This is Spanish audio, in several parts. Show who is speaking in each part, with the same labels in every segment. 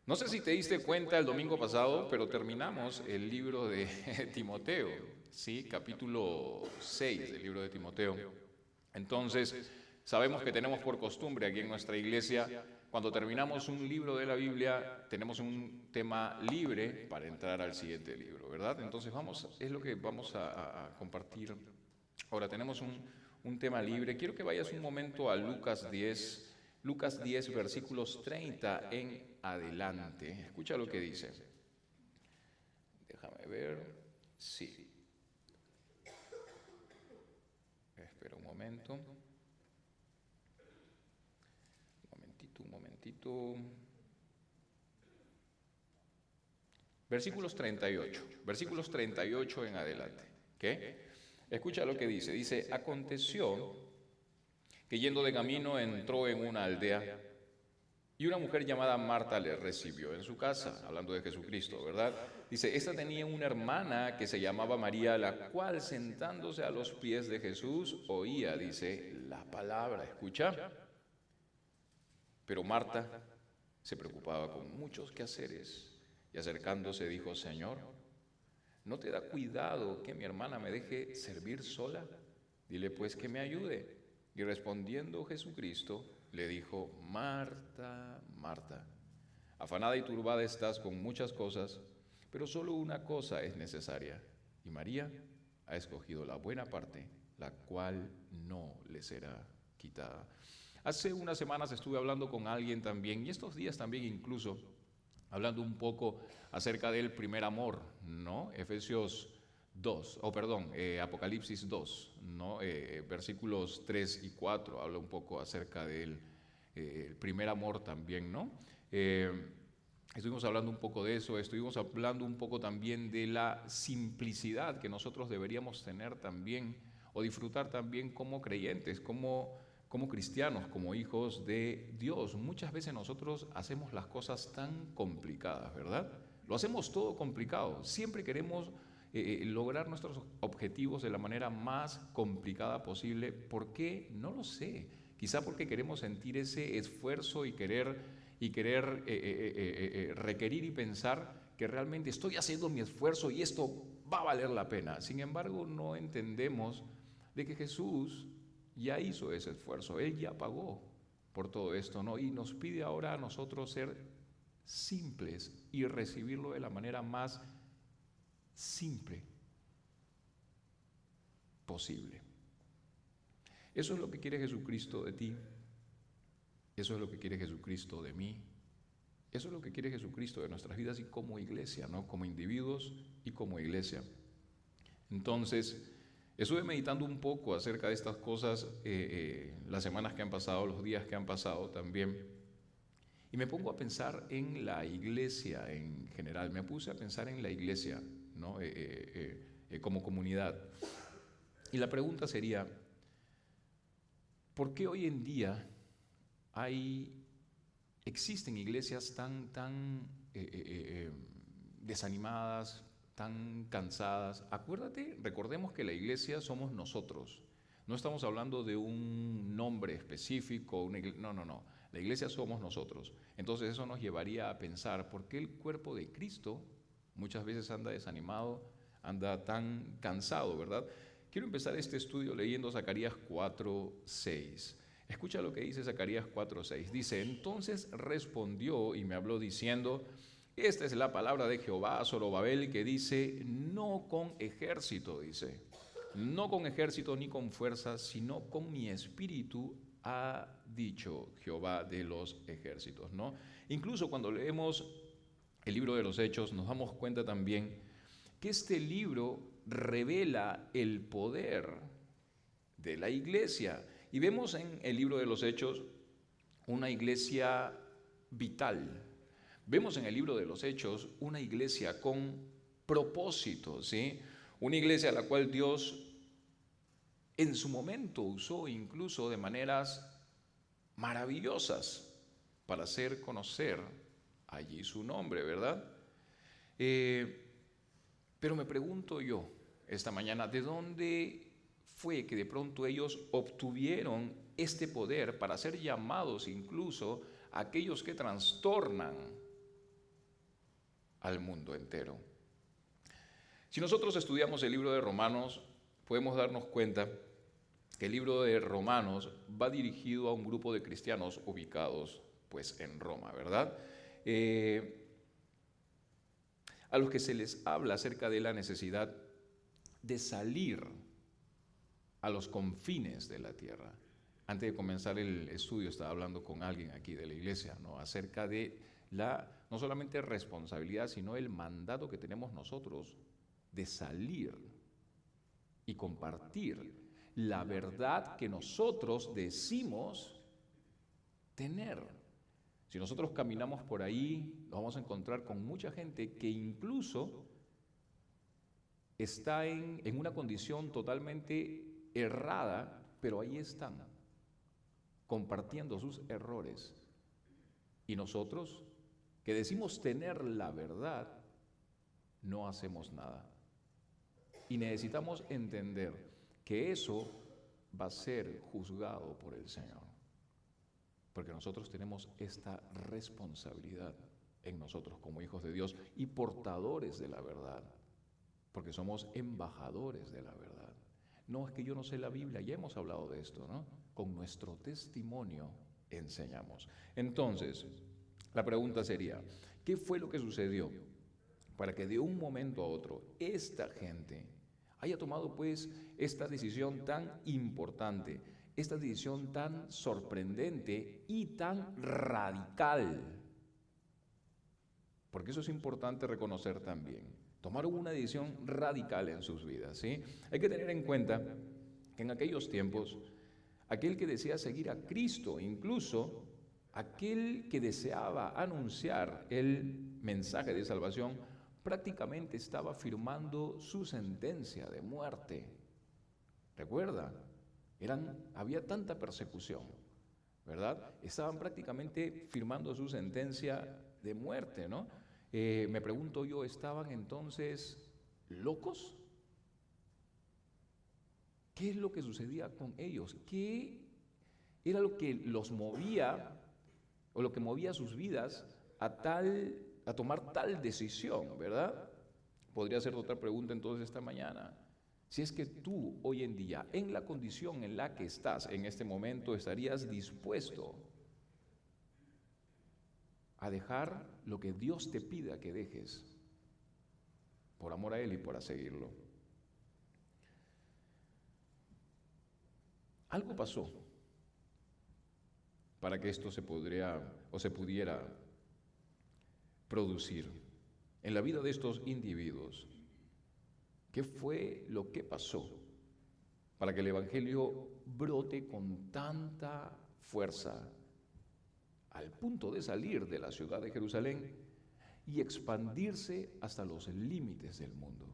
Speaker 1: No sé si te diste cuenta el domingo pasado, pero terminamos el libro de Timoteo, ¿sí? Capítulo 6 del libro de Timoteo. Entonces, sabemos que tenemos por costumbre aquí en nuestra iglesia, cuando terminamos un libro de la Biblia, tenemos un tema libre para entrar al siguiente libro, ¿verdad? Entonces, es lo que vamos a compartir. Ahora tenemos un tema libre. Quiero que vayas un momento a Lucas 10, versículos 30 en adelante. Escucha lo que dice. Déjame ver. Sí, espera un momento. Un momentito. Versículos 38 en adelante. ¿Qué? Escucha lo que dice. Dice, aconteció que yendo de camino entró en una aldea y una mujer llamada Marta le recibió en su casa, hablando de Jesucristo, ¿verdad? Dice, esta tenía una hermana que se llamaba María, la cual sentándose a los pies de Jesús oía, dice, la palabra, escucha. Pero Marta se preocupaba con muchos quehaceres y acercándose dijo, Señor, ¿no te da cuidado que mi hermana me deje servir sola? Dile pues que me ayude. Y respondiendo Jesucristo, le dijo, Marta, Marta, afanada y turbada estás con muchas cosas, pero solo una cosa es necesaria. Y María ha escogido la buena parte, la cual no le será quitada. Hace unas semanas estuve hablando con alguien también, y estos días también incluso, hablando un poco acerca del primer amor, ¿no? Efesios 2, Apocalipsis 2, ¿no? Versículos 3 y 4, habla un poco acerca del el primer amor también, ¿no? Estuvimos hablando un poco de eso, estuvimos hablando un poco también de la simplicidad que nosotros deberíamos tener también o disfrutar también como creyentes, como cristianos, como hijos de Dios. Muchas veces nosotros hacemos las cosas tan complicadas, ¿verdad? Lo hacemos todo complicado. Siempre queremos lograr nuestros objetivos de la manera más complicada posible. ¿Por qué? No lo sé. Quizá porque queremos sentir ese esfuerzo y querer requerir y pensar que realmente estoy haciendo mi esfuerzo y esto va a valer la pena. Sin embargo, no entendemos de que Jesús ya hizo ese esfuerzo, Él ya pagó por todo esto, ¿no? Y nos pide ahora a nosotros ser simples y recibirlo de la manera más simple posible. Eso es lo que quiere Jesucristo de ti, eso es lo que quiere Jesucristo de mí, eso es lo que quiere Jesucristo de nuestras vidas y como iglesia, ¿no? Como individuos y como iglesia. Entonces, estuve meditando un poco acerca de estas cosas las semanas que han pasado, los días que han pasado también, y me pongo a pensar en la iglesia en general, me puse a pensar en la iglesia, ¿no? Como comunidad. Y la pregunta sería, ¿por qué hoy en día existen iglesias tan desanimadas, tan cansadas? Recordemos que la iglesia somos nosotros. No estamos hablando de un nombre específico, no. La iglesia somos nosotros. Entonces eso nos llevaría a pensar por qué el cuerpo de Cristo muchas veces anda desanimado, anda tan cansado, ¿verdad? Quiero empezar este estudio leyendo Zacarías 4:6. Escucha lo que dice Zacarías 4:6. Dice, entonces respondió y me habló diciendo, esta es la palabra de Jehová a Zorobabel que dice, no con ejército, dice, no con ejército ni con fuerza, sino con mi espíritu, ha dicho Jehová de los ejércitos, ¿no? Incluso cuando leemos el libro de los Hechos, nos damos cuenta también que este libro revela el poder de la iglesia. Y vemos en el libro de los Hechos una iglesia vital. Vemos en el libro de los Hechos una iglesia con propósito, ¿sí? Una iglesia a la cual Dios en su momento usó incluso de maneras maravillosas para hacer conocer allí su nombre, ¿verdad? Pero me pregunto yo esta mañana, ¿de dónde fue que de pronto ellos obtuvieron este poder para ser llamados incluso a aquellos que trastornan al mundo entero. Si nosotros estudiamos el libro de Romanos, podemos darnos cuenta que el libro de Romanos va dirigido a un grupo de cristianos ubicados pues en Roma, ¿verdad? A los que se les habla acerca de la necesidad de salir a los confines de la tierra. Antes de comenzar el estudio estaba hablando con alguien aquí de la iglesia, ¿no? Acerca de no solamente responsabilidad, sino el mandato que tenemos nosotros de salir y compartir la verdad que nosotros decimos tener. Si nosotros caminamos por ahí, nos vamos a encontrar con mucha gente que incluso está en una condición totalmente errada, pero ahí están, compartiendo sus errores. Y nosotros, que decimos tener la verdad, no hacemos nada. Y necesitamos entender que eso va a ser juzgado por el Señor. Porque nosotros tenemos esta responsabilidad en nosotros como hijos de Dios y portadores de la verdad. Porque somos embajadores de la verdad. No es que yo no sé la Biblia, ya hemos hablado de esto, ¿no? Con nuestro testimonio enseñamos. Entonces, la pregunta sería, ¿qué fue lo que sucedió para que de un momento a otro esta gente haya tomado pues esta decisión tan importante, esta decisión tan sorprendente y tan radical? Porque eso es importante reconocer también. Tomaron una decisión radical en sus vidas, ¿sí? Hay que tener en cuenta que en aquellos tiempos, aquel que desea seguir a Cristo, incluso aquel que deseaba anunciar el mensaje de salvación, prácticamente estaba firmando su sentencia de muerte. ¿Recuerda? Había tanta persecución, ¿verdad? Estaban prácticamente firmando su sentencia de muerte, ¿no? Me pregunto yo, ¿estaban entonces locos? ¿Qué es lo que sucedía con ellos? ¿Qué era lo que los movía o lo que movía sus vidas a tomar tal decisión, ¿verdad? Podría ser otra pregunta entonces esta mañana. Si es que tú hoy en día, en la condición en la que estás en este momento, estarías dispuesto a dejar lo que Dios te pida que dejes por amor a Él y para seguirlo. Algo pasó para que esto se pudiera producir en la vida de estos individuos. ¿Qué fue lo que pasó para que el Evangelio brote con tanta fuerza al punto de salir de la ciudad de Jerusalén y expandirse hasta los límites del mundo?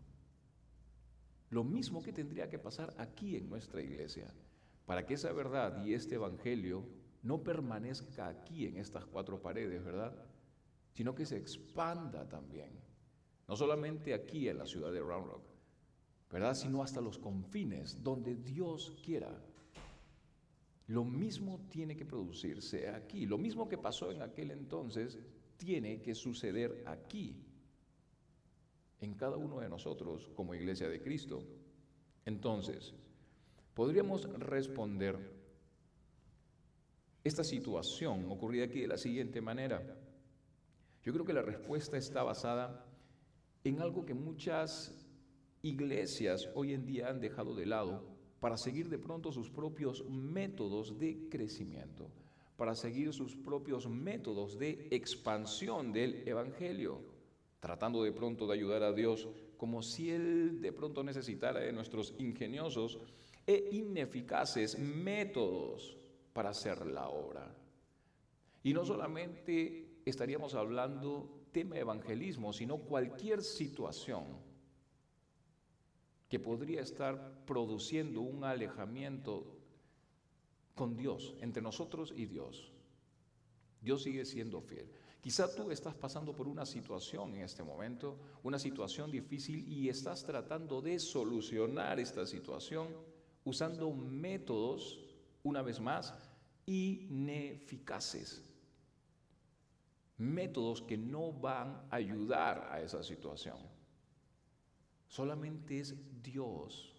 Speaker 1: Lo mismo que tendría que pasar aquí en nuestra iglesia, para que esa verdad y este Evangelio no permanezca aquí en estas cuatro paredes, ¿verdad? Sino que se expanda también, no solamente aquí en la ciudad de Round Rock, ¿verdad? Sino hasta los confines, donde Dios quiera. Lo mismo tiene que producirse aquí. Lo mismo que pasó en aquel entonces tiene que suceder aquí, en cada uno de nosotros como Iglesia de Cristo. Entonces, podríamos responder esta situación ocurrida aquí de la siguiente manera. Yo creo que la respuesta está basada en algo que muchas iglesias hoy en día han dejado de lado para seguir de pronto sus propios métodos de crecimiento, para seguir sus propios métodos de expansión del Evangelio, tratando de pronto de ayudar a Dios como si Él de pronto necesitara de nuestros ingeniosos e ineficaces métodos para hacer la obra. Y no solamente estaríamos hablando tema evangelismo, sino cualquier situación que podría estar produciendo un alejamiento con Dios, entre nosotros y Dios. Dios sigue siendo fiel. Quizá tú estás pasando por una situación en este momento, una situación difícil, y estás tratando de solucionar esta situación usando métodos, una vez más, ineficaces. métodos que no van a ayudar a esa situación. Solamente es Dios,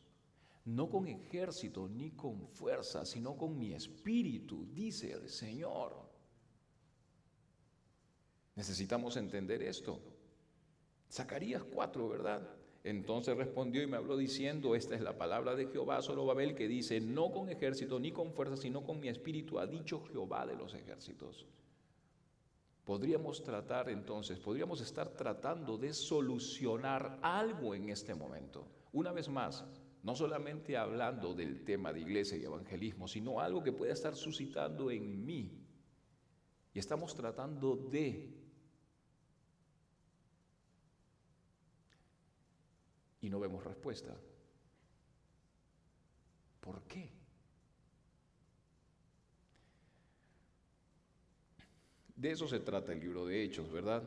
Speaker 1: no con ejército ni con fuerza, sino con mi espíritu, dice el Señor. Necesitamos entender esto. Zacarías 4, ¿verdad? Entonces respondió y me habló diciendo, esta es la palabra de Jehová a Zorobabel, que dice, no con ejército ni con fuerza, sino con mi espíritu, ha dicho Jehová de los ejércitos. Podríamos estar tratando de solucionar algo en este momento. Una vez más, no solamente hablando del tema de iglesia y evangelismo, sino algo que pueda estar suscitando en mí. Y estamos tratando y no vemos respuesta. ¿Por qué? De eso se trata el libro de Hechos, ¿verdad?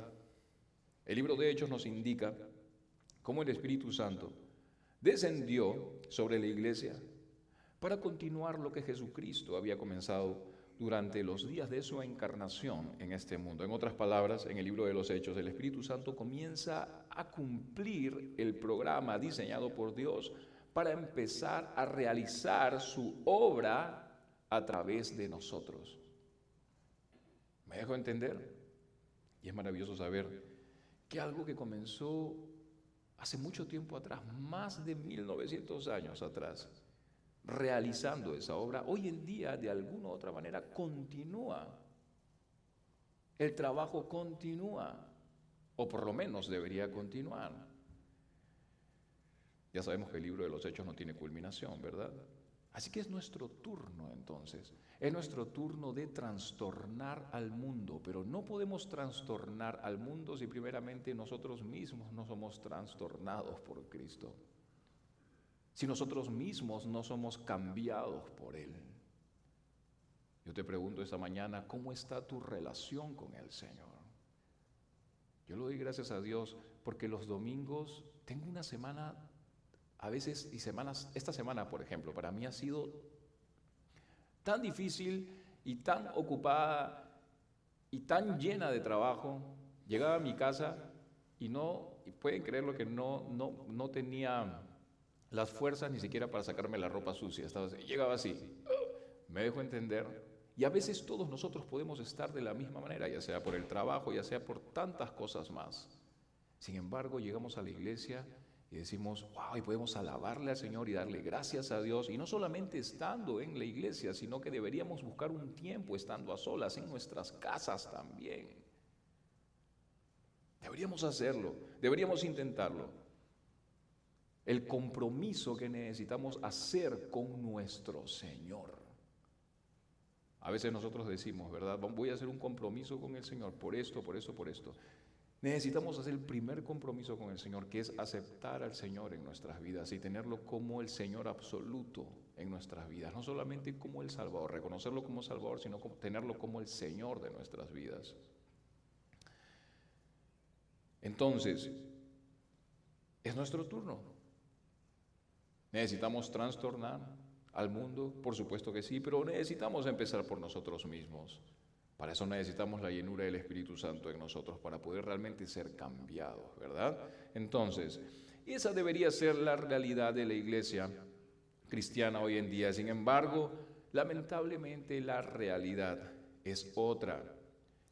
Speaker 1: El libro de Hechos nos indica cómo el Espíritu Santo descendió sobre la iglesia para continuar lo que Jesucristo había comenzado durante los días de su encarnación en este mundo. En otras palabras, en el libro de los Hechos, el Espíritu Santo comienza a cumplir el programa diseñado por Dios para empezar a realizar su obra a través de nosotros. ¿Me dejo entender? Y es maravilloso saber que algo que comenzó hace mucho tiempo atrás, más de 1900 años atrás, realizando esa obra, hoy en día de alguna u otra manera continúa. El trabajo continúa, o por lo menos debería continuar. Ya sabemos que el libro de los Hechos no tiene culminación, ¿verdad? Así que es nuestro turno entonces, es nuestro turno de trastornar al mundo, pero no podemos trastornar al mundo si primeramente nosotros mismos no somos trastornados por Cristo, si nosotros mismos no somos cambiados por Él. Yo te pregunto esta mañana, ¿cómo está tu relación con el Señor? Yo le doy gracias a Dios porque los domingos tengo una semana, a veces y semanas, esta semana por ejemplo, para mí ha sido tan difícil y tan ocupada y tan llena de trabajo. Llegaba a mi casa y pueden creerlo que no tenía las fuerzas ni siquiera para sacarme la ropa sucia. Llegaba así, me dejo entender. Y a veces todos nosotros podemos estar de la misma manera, ya sea por el trabajo, ya sea por tantas cosas más. Sin embargo, llegamos a la iglesia y decimos, wow, y podemos alabarle al Señor y darle gracias a Dios, y no solamente estando en la iglesia, sino que deberíamos buscar un tiempo estando a solas en nuestras casas también. Deberíamos hacerlo, deberíamos intentarlo. El compromiso que necesitamos hacer con nuestro Señor. A veces nosotros decimos, ¿verdad? Voy a hacer un compromiso con el Señor por esto, por esto, por esto. Necesitamos hacer el primer compromiso con el Señor, que es aceptar al Señor en nuestras vidas y tenerlo como el Señor absoluto en nuestras vidas. No solamente como el Salvador, reconocerlo como Salvador, sino tenerlo como el Señor de nuestras vidas. Entonces, es nuestro turno. ¿Necesitamos trastornar al mundo? Por supuesto que sí, pero necesitamos empezar por nosotros mismos. Para eso necesitamos la llenura del Espíritu Santo en nosotros, para poder realmente ser cambiados, ¿verdad? Entonces, esa debería ser la realidad de la iglesia cristiana hoy en día. Sin embargo, lamentablemente la realidad es otra.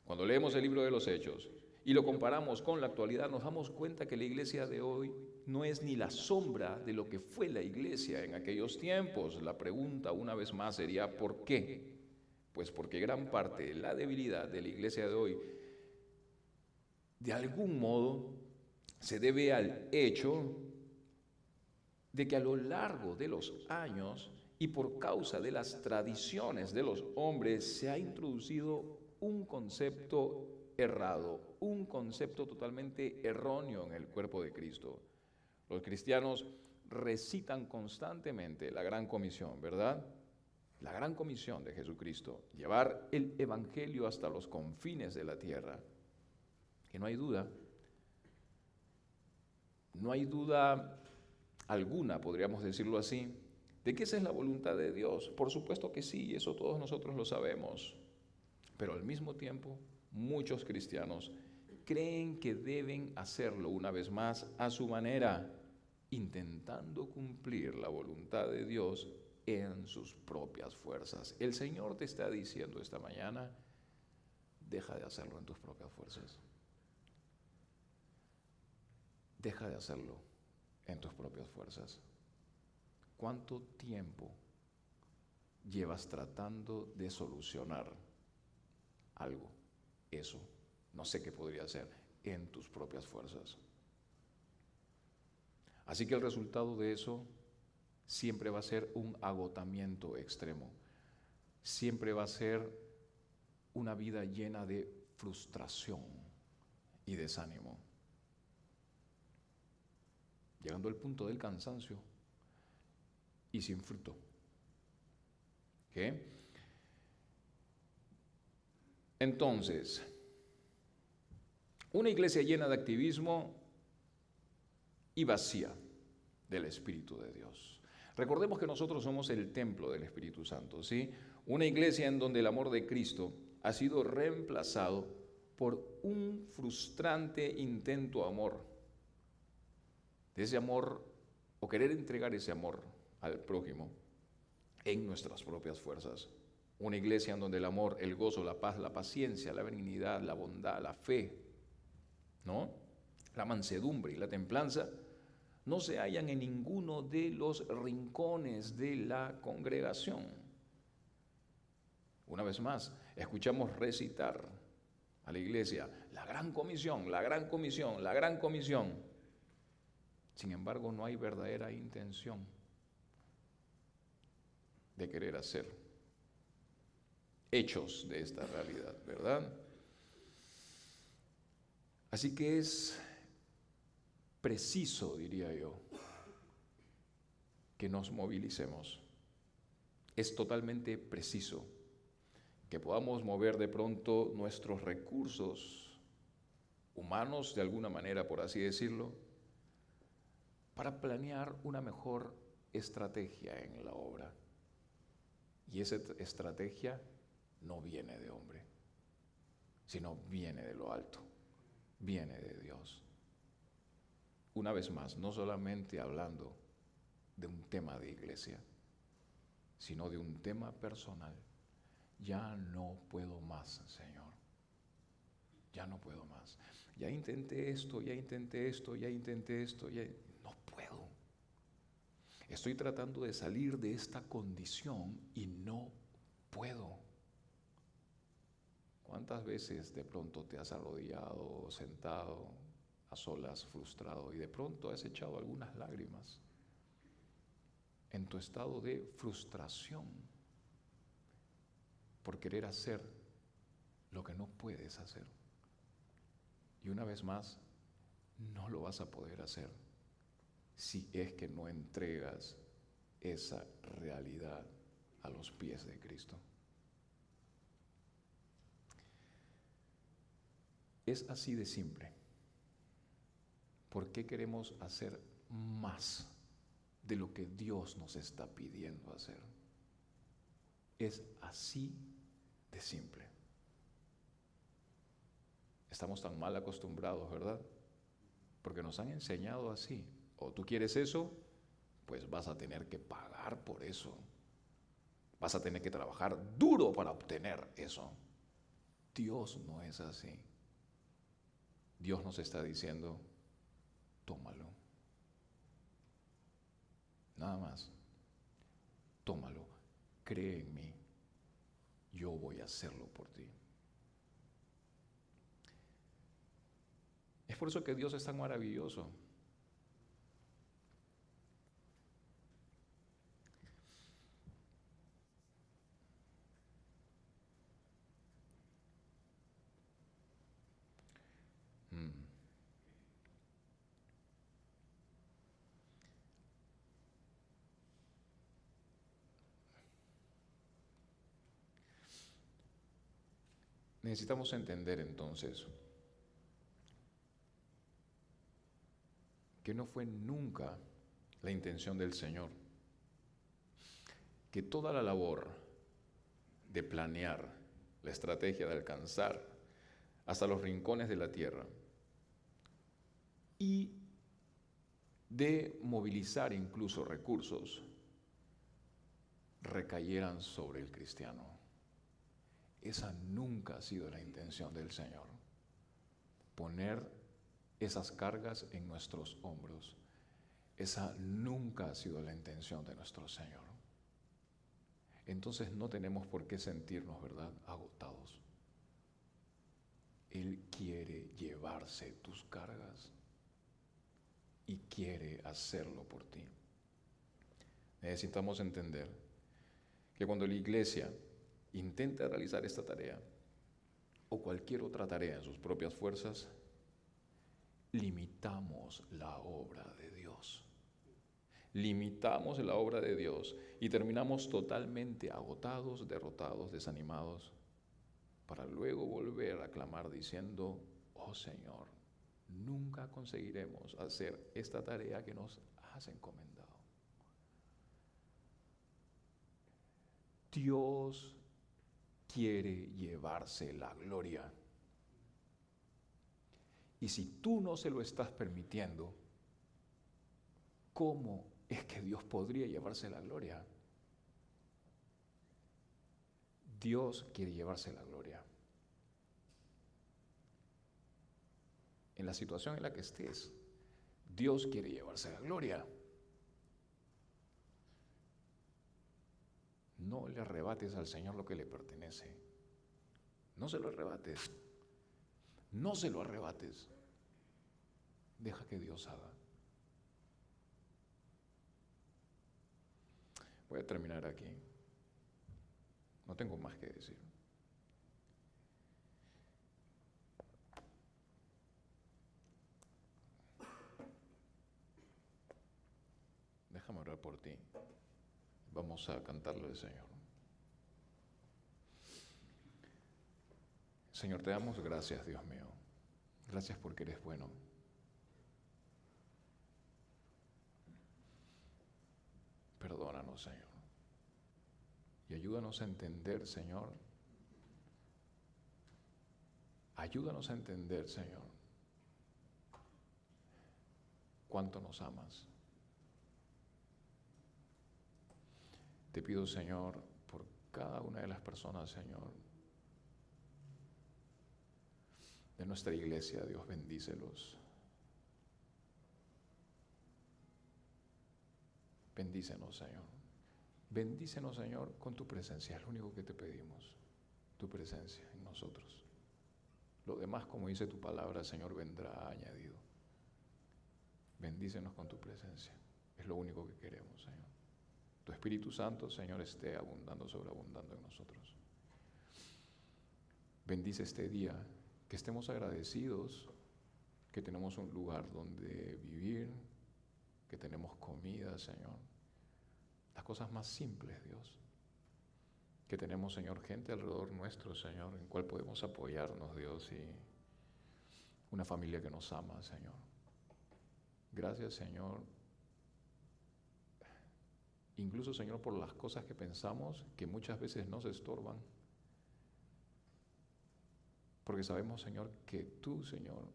Speaker 1: Cuando leemos el libro de los Hechos y lo comparamos con la actualidad, nos damos cuenta que la iglesia de hoy no es ni la sombra de lo que fue la iglesia en aquellos tiempos. La pregunta una vez más sería, ¿por qué? Pues porque gran parte de la debilidad de la iglesia de hoy, de algún modo, se debe al hecho de que a lo largo de los años y por causa de las tradiciones de los hombres se ha introducido un concepto errado, un concepto totalmente erróneo en el cuerpo de Cristo. Los cristianos recitan constantemente la Gran Comisión, ¿verdad? La Gran Comisión de Jesucristo, llevar el Evangelio hasta los confines de la tierra. Que no hay duda alguna, podríamos decirlo así, de que esa es la voluntad de Dios. Por supuesto que sí, eso todos nosotros lo sabemos. Pero al mismo tiempo, muchos cristianos creen que deben hacerlo una vez más a su manera, intentando cumplir la voluntad de Dios en sus propias fuerzas. El Señor te está diciendo esta mañana, deja de hacerlo en tus propias fuerzas. Deja de hacerlo en tus propias fuerzas. ¿Cuánto tiempo llevas tratando de solucionar algo? Eso, no sé qué podría ser, en tus propias fuerzas. Así que el resultado de eso siempre va a ser un agotamiento extremo. Siempre va a ser una vida llena de frustración y desánimo. Llegando al punto del cansancio y sin fruto. ¿Qué? Entonces, una iglesia llena de activismo y vacía del Espíritu de Dios. Recordemos que nosotros somos el templo del Espíritu Santo, ¿sí? Una iglesia en donde el amor de Cristo ha sido reemplazado por un frustrante intento amor. De ese amor, o querer entregar ese amor al prójimo en nuestras propias fuerzas. Una iglesia en donde el amor, el gozo, la paz, la paciencia, la benignidad, la bondad, la fe, ¿no?, la mansedumbre y la templanza no se hallan en ninguno de los rincones de la congregación. Una vez más, escuchamos recitar a la iglesia la gran comisión, la gran comisión, la gran comisión. Sin embargo, no hay verdadera intención de querer hacer hechos de esta realidad, ¿verdad? Así que es preciso, diría yo, que nos movilicemos. Es totalmente preciso que podamos mover de pronto nuestros recursos humanos, de alguna manera, por así decirlo, para planear una mejor estrategia en la obra. Y esa estrategia no viene de hombre, sino viene de lo alto, viene de Dios. Una vez más, no solamente hablando de un tema de iglesia, sino de un tema personal. Ya no puedo más, Señor. Ya no puedo más. Ya intenté esto, ya intenté esto, ya intenté esto, ya no puedo. Estoy tratando de salir de esta condición y no puedo. ¿Cuántas veces de pronto te has arrodillado o sentado a solas, frustrado, y de pronto has echado algunas lágrimas en tu estado de frustración por querer hacer lo que no puedes hacer? Y una vez más, no lo vas a poder hacer si es que no entregas esa realidad a los pies de Cristo. Es así de simple. ¿Por qué queremos hacer más de lo que Dios nos está pidiendo hacer? Es así de simple. Estamos tan mal acostumbrados, ¿verdad? Porque nos han enseñado así. O tú quieres eso, pues vas a tener que pagar por eso. Vas a tener que trabajar duro para obtener eso. Dios no es así. Dios nos está diciendo, tómalo. Nada más. Tómalo. Cree en mí. Yo voy a hacerlo por ti. Es por eso que Dios es tan maravilloso. Necesitamos entender entonces que no fue nunca la intención del Señor que toda la labor de planear la estrategia de alcanzar hasta los rincones de la tierra, y de movilizar incluso recursos, recayeran sobre el cristiano. Esa nunca ha sido la intención del Señor, poner esas cargas en nuestros hombros. Esa nunca ha sido la intención de nuestro Señor. Entonces no tenemos por qué sentirnos, ¿verdad?, agotados. Él quiere llevarse tus cargas y quiere hacerlo por ti. Necesitamos entender que cuando la iglesia intenta realizar esta tarea o cualquier otra tarea en sus propias fuerzas, limitamos la obra de Dios. Limitamos la obra de Dios y terminamos totalmente agotados, derrotados, desanimados, para luego volver a clamar diciendo: oh Señor, nunca conseguiremos hacer esta tarea que nos has encomendado. Dios quiere llevarse la gloria. Y si tú no se lo estás permitiendo, ¿cómo es que Dios podría llevarse la gloria? Dios quiere llevarse la gloria. En la situación en la que estés, Dios quiere llevarse la gloria. No le arrebates al Señor lo que le pertenece. No se lo arrebates. No se lo arrebates. Deja que Dios haga. Voy a terminar aquí. No tengo más que decir. Déjame orar por ti. Vamos a cantarle al Señor. Señor, te damos gracias, Dios mío. Gracias porque eres bueno. Perdónanos, Señor. Y ayúdanos a entender, Señor. Ayúdanos a entender, Señor, cuánto nos amas. Te pido, Señor, por cada una de las personas, Señor, de nuestra iglesia. Dios, bendícelos. Bendícenos, Señor. Bendícenos, Señor, con tu presencia. Es lo único que te pedimos, tu presencia en nosotros. Lo demás, como dice tu palabra, Señor, vendrá añadido. Bendícenos con tu presencia. Es lo único que queremos, Señor. Tu Espíritu Santo, Señor, esté abundando, sobreabundando en nosotros. Bendice este día, que estemos agradecidos, que tenemos un lugar donde vivir, que tenemos comida, Señor. Las cosas más simples, Dios. Que tenemos, Señor, gente alrededor nuestro, Señor, en cual podemos apoyarnos, Dios, y una familia que nos ama, Señor. Gracias, Señor. Incluso, Señor, por las cosas que pensamos que muchas veces nos estorban. Porque sabemos, Señor, que tú, Señor,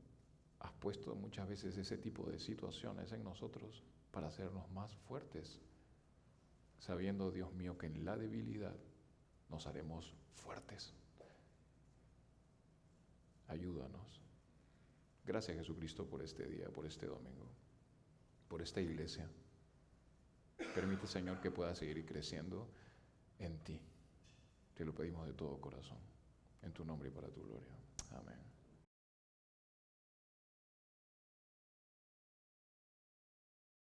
Speaker 1: has puesto muchas veces ese tipo de situaciones en nosotros para hacernos más fuertes. Sabiendo, Dios mío, que en la debilidad nos haremos fuertes. Ayúdanos. Gracias, Jesucristo, por este día, por este domingo, por esta iglesia. Permite, Señor, que pueda seguir creciendo en ti. Te lo pedimos de todo corazón, en tu nombre y para tu gloria. Amén.